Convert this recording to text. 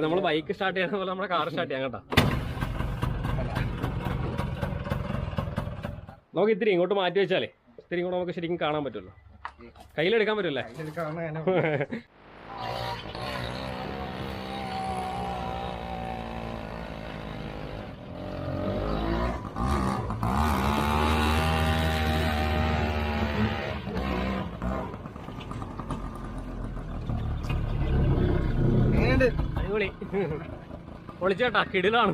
നമ്മള് bike start ചെയ്യുന്ന പോലെ നമ്മുടെ കാർ സ്റ്റാർട്ട് ചെയ്യാം കേട്ടോ. നമുക്ക് ഇത്തിരി ഇങ്ങോട്ട് മാറ്റി വെച്ചാലേ ഇത്തിരി ഇങ്ങോട്ട് നമുക്ക് ശരിക്കും കാണാൻ പറ്റുമല്ലോ. കയ്യിലെടുക്കാൻ പറ്റുമല്ലേ? അടിപൊളി. പൊളിച്ചേട്ടാ, കിടിലാണ്.